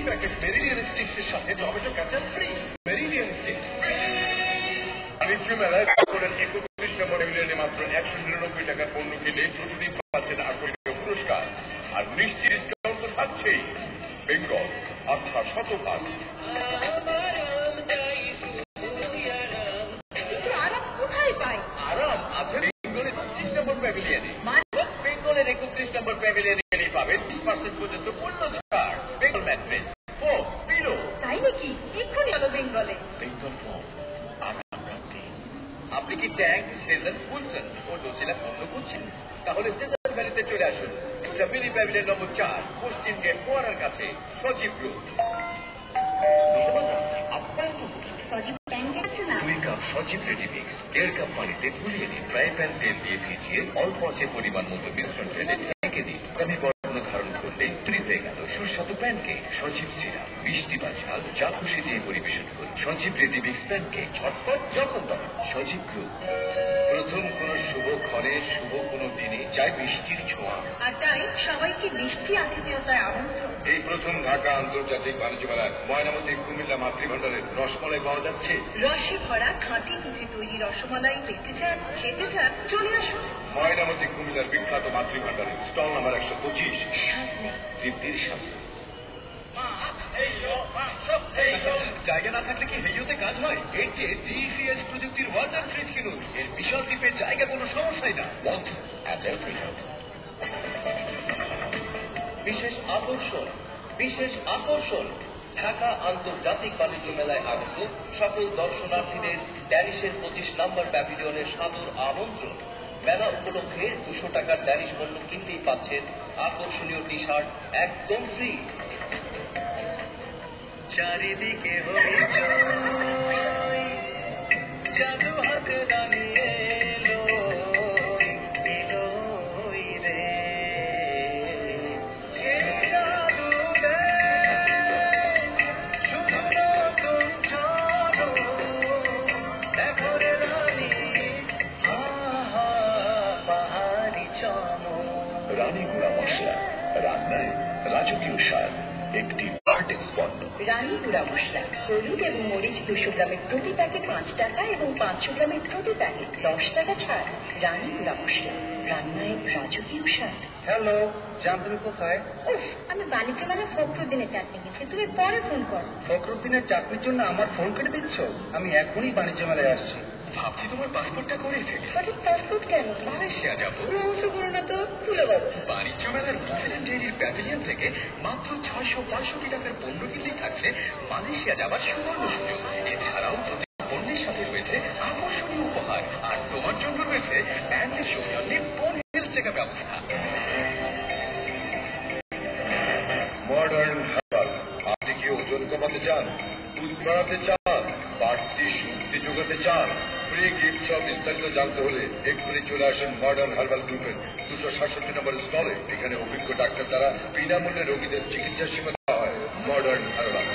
Packet Meridian স্টিক্সের সাথে tomato ketchup free. Meridian sticks বাণিজ্য মেলায় 31 নম্বর প্যাভিলিয়নে মাত্র 199 টাকার পণ্য কিনে প্রতিদিন পাচ্ছেন আকর্ষণীয় পুরস্কার আর নিশ্চিত ডিসকাউন্ট তো থাকছেই। বেঙ্গল অর্থাৎ শতভাগ কোথায় পাই? আরাম আছে বেঙ্গলের 25 নম্বর প্যাভিলিয়নে। বেঙ্গলের 31 নম্বর প্যাভিলিয়নে গেলেই পাবেন 30% পর্যন্ত মূল্য ছাড়। Bengal mattress, foam, pillow. তাই নাকি? এক্ষুনি চলো বেঙ্গলে। বেঙ্গল ফোম আরাম রাখতে। আপনি কি ট্যাঙ্ক, সেজন, ফুলসন ও ডোসিলা পণ্য করছেন? তাহলে সেজন ভ্যালিতে চলে আসুন। মিনি প্যাভিলিয়ন নম্বর 4, পশ্চিম গেট ফোয়ারার কাছে, সজীব গ্রুপ। দুই কাপ সজীব রেডিমিক্স 1.5 কাপ পানিতে গুলিয়ে নিন। ফ্রাই প্যান তেল দিয়ে ভিজিয়ে অল্প আঁচে পরিমাণ মতো মিশ্রণ ঢেলে ঢেকে দিন। আমি বর্ণ ধারণ করলে তৈরি হয়ে গেল সুস্বাদু প্যানকেক। সজীব সিরাপ, মিষ্টি বা ঝাল যা খুশি দিয়ে পরিবেশন করুন। সজীব রেডিমিক্স প্যানকেক, ঝটপট যখন তখন। সজীব গ্রুপ। প্রথম কোন শুভ ক্ষণে, শুভ কোন দিনে চাই বৃষ্টির ছোঁয়া, আর তাই সবাইকে বৃষ্টি আতিথেয়তায় আমন্ত্রণ। এই প্রথম ঢাকা আন্তর্জাতিক বাণিজ্য মেলায় ময়নামতি কুমিল্লা মাতৃভান্ডারের রসমালাই পাওয়া যাচ্ছে। রসে ভরা খাঁটি দুধে তৈরি রসমালাই পেতে চান, খেতে চান, চলে আসুন ময়নামতি কুমিল্লার বিখ্যাত মাতৃভান্ডারের স্টল নাম্বার 125। তৃপ্তির সাথে জায়গা না থাকলে কি হেইওতে কাজ হয়? এর যে ডিসিএস প্রযুক্তির ওয়াটার ফ্রিজ কিনুন। এর বিশাল দ্বীপে জায়গা কোনো সমস্যাই না। বিশেষ আকর্ষণ, বিশেষ আকর্ষণ। ঢাকা আন্তর্জাতিক বাণিজ্য মেলায় আগত সকল দর্শনার্থীদের ড্যানিশের 25 নম্বর প্যাভিলিয়নের সাদর আমন্ত্রণ। মেলা উপলক্ষে 200 টাকার ড্যানিশ পণ্য কিনতেই পাচ্ছেন আকর্ষণীয় টি শার্ট একদম ফ্রি। চারিদিকে জাদু হাতে দাঁড়িয়ে রানীগুড়া মশলা, রান্নায় রাজকীয় স্বাদ, একটি আর্টিস্ট পণ্য। রানীগুড়া মশলা, হলুদ এবং মরিচ 200 গ্রামের প্রতি প্যাকেট 5 টাকা এবং 500 গ্রামের প্রতি প্যাকেট 10 টাকা ছাড়। রানীগুড়া মশলা, রান্নায় রাজকীয় স্বাদ। হ্যালো, জান তুমি কোথায়? উফ, আমি বাণিজ্য মেলা ফখরুদ্দিনের চাটনি গেছি, তুমি পরে ফোন করো। ফখরুদ্দিনের চাটনির জন্য আমার ফোন কেটে দিচ্ছ? আমি এখনই বাণিজ্য মেলায় আসছি। ভাবছি তোমার পাসপোর্টটা করে ফেলি। হঠাৎ পাসপোর্ট কেন? মালয়েশিয়া যাবো। রহস্য করো না তো, খুলে বলো। বাণিজ্য মেলার নিউজিল্যান্ড ডেইরির প্যাভিলিয়ন থেকে মাত্র 665 টাকার পণ্য কিনলেই থাকছে মালয়েশিয়া যাবার সুবর্ণ সুযোগ। এছাড়াও প্রতি পণ্যের সাথে রয়েছে আকর্ষণীয় উপহার, আর তোমার জন্য রয়েছে ব্যান্ডের সৌজন্যে বোন হেলথ চেকআপ ব্যবস্থা। Modern herbal. আপনি কি ওজন কমাতে চান, দুধ বাড়াতে চান, বাড়তি শক্তি যোগাতে চান? ফ্রি গিফট সব বিস্তারিত জানতে হলে এক্ষুনি চলে আসেন মডার্ন হার্বাল গ্রুপের 267 নম্বর স্টলে। এখানে অভিজ্ঞ ডাক্তার দ্বারা বিনামূল্যে রোগীদের চিকিৎসার সেবা দেওয়া হয়। Modern herbal.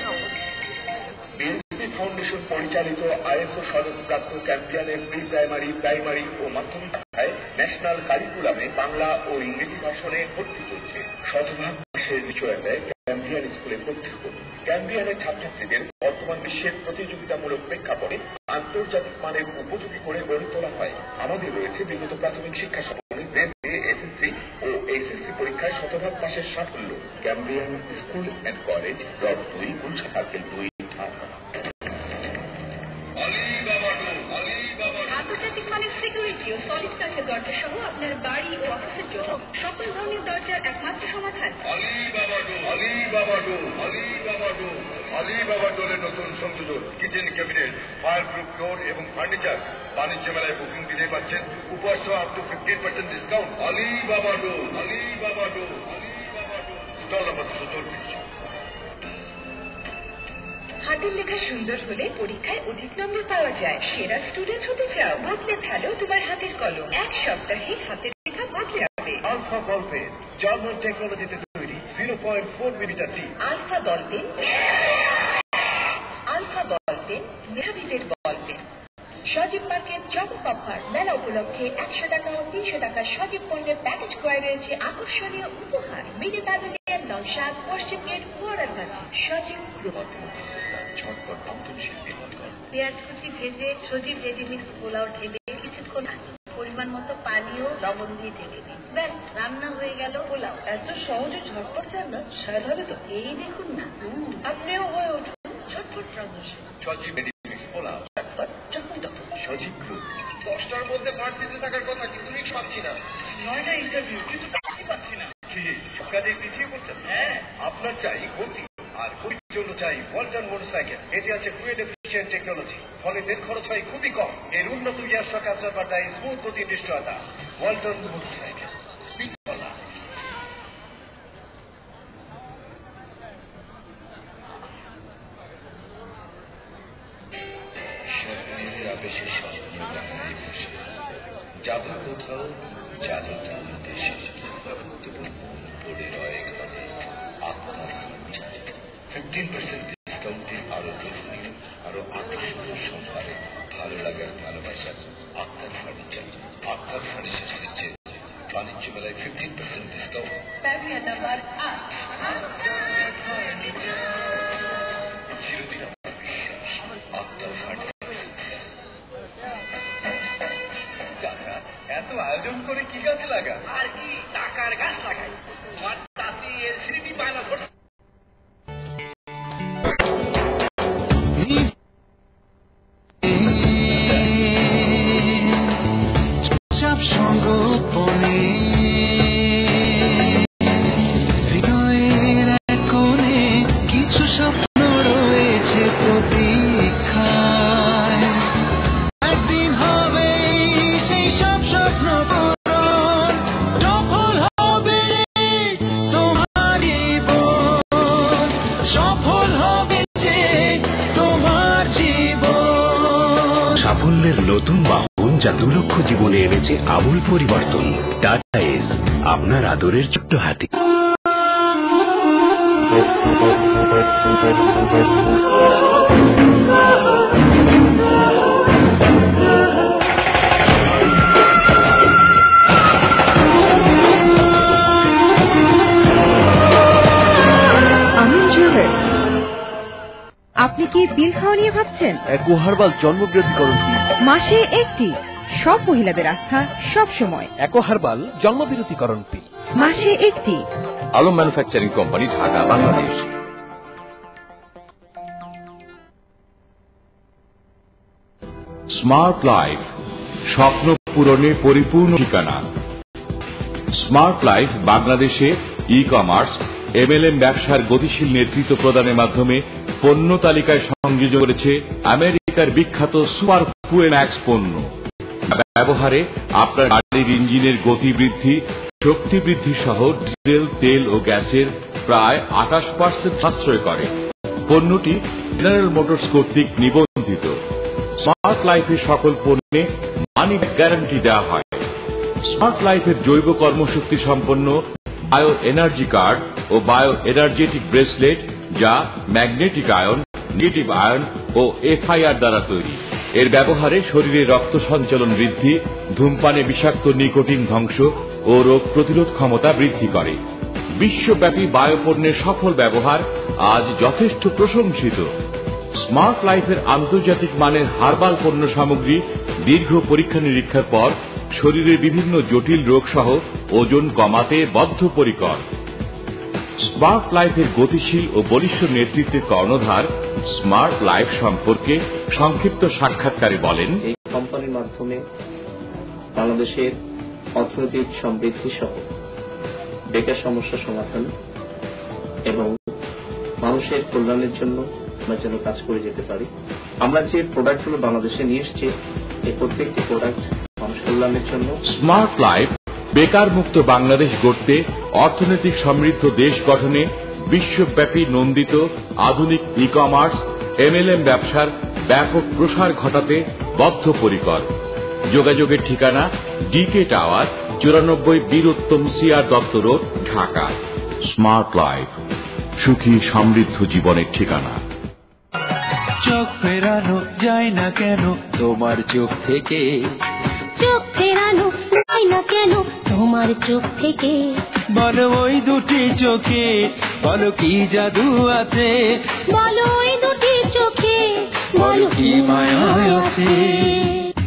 বিএসপি ফাউন্ডেশন পরিচালিত আইএসও সনদপ্রাপ্ত ক্যাম্পিয়ানের প্রি প্রাইমারি, প্রাইমারি ও মাধ্যমিক শিক্ষায় ন্যাশনাল কারিকুলামে বাংলা ও ইংরেজি ভাষণে ভর্তি চলছে। শতভাগ পাশের নিশ্চয়তায় ক্যাম্পিয়ান স্কুলে ভর্তি হন। ক্যাম্পিয়ানের ছাত্রছাত্রীদের বর্তমান বিশ্বের প্রতিযোগিতামূলক প্রেক্ষাপটে আন্তর্জাতিক মানের উপযোগী করে গড়ে তোলা হয়। আমাদের রয়েছে বিগত প্রাথমিক শিক্ষা সমাপনী, এসএসসি ও এইচএসসি পরীক্ষায় শতভাগ পাশের সাফল্য। Campion school and college, plot 2, Gulshan circle 2, Dhaka. আন্তর্জাতিক মানের সিকিউরিটি ও সলিড কাচের দরজা সহ আপনার বাড়ি ও অফিসের জন্য সকল ধরনের দরজার একমাত্র সমাধান আলিবাবা ডোরের নতুন সংযোজন, kitchen cabinet, fire proof door এবং ফার্নিচার। বাণিজ্য মেলায় বুকিং দিতে পাচ্ছেন উপহার সহ up to 50% discount. Alibaba door, stall number 224। হাতের লেখা সুন্দর হলে পরীক্ষায় অধিক নম্বর পাওয়া যায়। সেরা স্টুডেন্ট হতে চাও? বদলে ফেলো তোমার হাতের কলম। 1 সপ্তাহে হাতের লেখা বদলে যাবে। আলফা বল পেন, জার্মান টেকনোলজিতে তৈরি 0.4 মিলিমিটার টি। আলফা বল পেন, মেধাবীদের বল পেন। সজীব পার্কের চমক অফার। মেলা উপলক্ষে 100 টাকা ও 300 টাকা সজীব পণ্যের প্যাকেজ ক্রয় রয়েছে আকর্ষণীয় উপহার। মিনি প্যাভিলিয়ন, নওশাদ, পশ্চিম গেট, ফোয়ারার কাছে। সজীব গ্রুপ। ঝটপট নতুন শিল্পী পেঁয়াজ কুচি ভেজে সজীব রেডিমিক্স পোলাও ঢেলে কিছুক্ষণ পরিমাণ মতো পানি ও লবণ দিয়ে ঢেকে দিন। ব্যাস, রান্না হয়ে গেল পোলাও। এত সহজে ঝটপট রান্না, স্বাদ হবে তো। এই দেখুন না, আপনিও হয়ে উঠুন ঝটপট রান্নাশীল। সজীব রেডিমিক্স পোলাও, সজীব গ্রুপ। 10টার মধ্যে ভার্সিতে থাকার কথা, কিন্তু রিক্স পাচ্ছি না। 9টা ইন্টারভিউ, কিন্তু টাকা পাচ্ছি না। কাজে পিছিয়ে পড়ছেন? হ্যাঁ। আপনার চাই গতি, আর গতির জন্য চাই ওয়ালটন মোটরসাইকেল। এটি আছে ফুয়েল এফিশিয়েন্ট টেকনোলজি, ফলে তেল খরচ হয় খুবই কম। এর উন্নত গিয়ার শক অ্যাবজর্বার দেয় স্মুথ গতি নিশ্চয়তা। ওয়ালটন মোটরসাইকেল, স্পিড বলা। স্বপ্নের আবেশে স্বপ্ন বাংলায় বসে যাবো কোথাও, যাবো কোন দেশে, তবু মন পড়ে রয় ঘরে আপনার 15% ডিসকাউন্টে আরো লোভনীয়, আরো আকর্ষণীয় সম্ভারে ভালো লাগার ভালোবাসার আপনার ফার্নিচার। আপনার ফার্নিচার দিচ্ছে বাণিজ্য মেলায় 15% ডিসকাউন্ট। Pavilion number 8। চিরদিন আমার বিশ্বাস আপনার ফার্নিচার। চাচা, এত আয়োজন করে কি গাছ লাগা? আর কি টাকার গাছ লাগাই। তোমার চাষি এর স্মৃতি পায়না ঘটে। সাফল্যের নতুন বাহন, যা 2 লক্ষ জীবনে এনেছে আমূল পরিবর্তন। টাটা এস, আপনার আদরের ছোট্ট হাতি। আপনি কি পিল খাওয়া নিয়ে ভাবছেন? অ্যাকোহার্বাল জন্মবৃদ্ধিকরণ কি? মাসে একটি, সব মহিলাদের আস্থা, সব সময়। অ্যাকোহার্বাল জন্মবিরতিকরণ পিল, মাসে একটি। Alam manufacturing company, Dhaka, Bangladesh. Smart life, স্বপ্ন পূরণে পরিপূর্ণ ঠিকানা। স্মার্ট লাইফ বাংলাদেশে ই-কমার্স, MLM ব্যবসার গতিশীল নেতৃত্ব প্রদানের মাধ্যমে পণ্য তালিকায় সংযোজন করেছে আমেরিকার বিখ্যাত সুপার ফুয়েম্যাক্স পণ্য। ব্যবহারে আপনার গাড়ির ইঞ্জিনের গতি বৃদ্ধি, শক্তি বৃদ্ধি সহ ডিজেল, তেল ও গ্যাসের প্রায় 28% সাশ্রয় করে। পণ্যটি জেনারেল মোটরস কর্তৃক নিবন্ধিত। স্মার্ট লাইফের সকল পণ্যে মানি ব্যাক গ্যারান্টি দেওয়া হয়। স্মার্ট লাইফের জৈব কর্মশক্তি সম্পন্ন বায়ো এনার্জি কার্ড ও বায়ো এনার্জেটিক ব্রেসলেট, যা ম্যাগনেটিক আয়ন, নেগেটিভ আয়ন ও FIR দ্বারা তৈরি। এর ব্যবহারে শরীরে রক্ত সঞ্চালন বৃদ্ধি, ধূমপানে বিষাক্ত নিকোটিন ধ্বংস ও রোগ প্রতিরোধ ক্ষমতা বৃদ্ধি করে। বিশ্বব্যাপী বায়োপণ্যের সফল ব্যবহার আজ যথেষ্ট প্রশংসিত। স্মার্ট লাইফের আন্তর্জাতিক মানের হার্বাল পণ্য সামগ্রী দীর্ঘ পরীক্ষা নিরীক্ষার পর শরীরের বিভিন্ন জটিল রোগ সহ ওজন কমাতে বদ্ধপরিকর। স্মার্ট লাইফের গতিশীল ও বলিষ্ঠ নেতৃত্বের কর্ণধার স্মার্ট লাইফ সম্পর্কে সংক্ষিপ্ত সাক্ষাৎকারে বলেন, এই কোম্পানির মাধ্যমে বাংলাদেশের অর্থনৈতিক সমৃদ্ধি সহ বেকার সমস্যা সমাধান এবং মানুষের কল্যাণের জন্য আমরা যেন কাজ করে যেতে পারি। আমরা যে প্রোডাক্টগুলো বাংলাদেশে নিয়ে এসেছি, এই প্রত্যেকটি প্রোডাক্ট মানুষ কল্যাণের জন্য। স্মার্ট লাইফ বেকার মুক্ত বাংলাদেশ গড়তে, অর্থনৈতিক সমৃদ্ধ দেশ গঠনে বিশ্বব্যাপী নন্দিত আধুনিক ই-কমার্স, MLM ব্যবসার ব্যাপক প্রসার ঘটাতে বদ্ধপরিকর। যোগাযোগের ঠিকানা DK tower, 94 Bir Uttom CR Dutta road, Dhaka. Smart life, সুখী সমৃদ্ধ জীবনের ঠিকানা। চোখ ফেরানো যায় না কেন তোমার চোখ থেকে, চোখ ফেরানো যায় না কেন তোমার চোখ থেকে, বলো ওই দুটি চোখে বলো কি জাদু আছে, বলো ওই দুটি চোখে বলো কি মায়া আছে।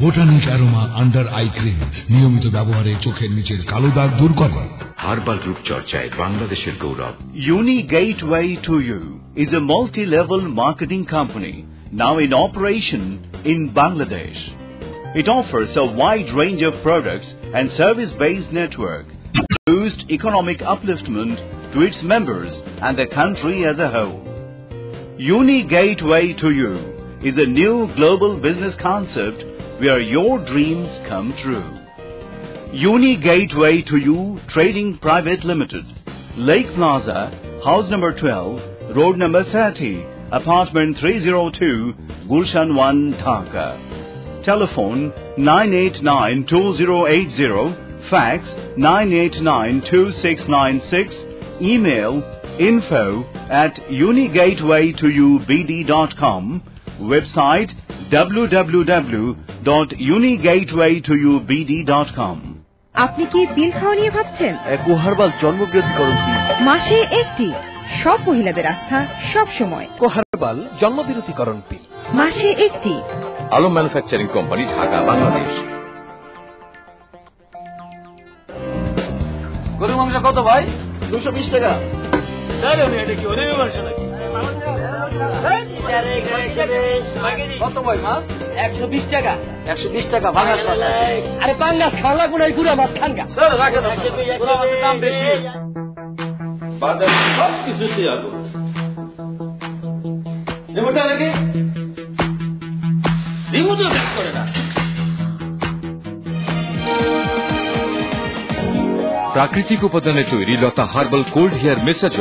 Botanic aroma under eye cream নিয়মিত ব্যবহারে চোখের নিচের কালো দাগ দূর করে। হার্বাল রূপচর্চায় বাংলাদেশের গৌরব। Uni Gateway to You is a multi-level marketing company now in operation in Bangladesh. It offers a wide range of products and service-based network, boost economic upliftment to its members and the country as a whole. Uni Gateway to You is a new global business concept where your dreams come true. Uni Gateway to You Trading Private Limited, Lake Plaza, House number 12, Road number 30, Apartment 302, Gulshan 1, Dhaka. Telephone 989-2080, fax 989-2696, email info@unigatewaytoyoubd.com, website www.unigatewaytoyoubd.com. আপনি কি পিল খাওয়া নিয়ে ভাবছেন? একো herbal জন্মবৃদ্ধিকরণ পিল, মাসে একটি, সব মহিলাদের আস্থা সব সময়। একো হার্বাল জন্মবিরতিকরণ পিল, মাসে একটি। Alam manufacturing company, Dhaka, Bangladesh. গরুর মাংস কত ভাই? 220 টাকা। এটা কি ওরে মাংস নাকি? কত ভাই মাছ? 120 টাকা। 120 টাকা বাংলাদেশ মাছ। আরে বাংলাদেশ খাওয়া লাগবে না, গুড়া মাছ খান গা। রাখেন, গুড়া মাছের দাম বেশি। বাজার সব কিছু শেয়ার করুন। রিমোটটা নাকি? রিমোটও কাজ করে না। প্রাকৃতিক উপাদানে তৈরি লতা হার্বাল কোল্ড হেয়ার মেসাজ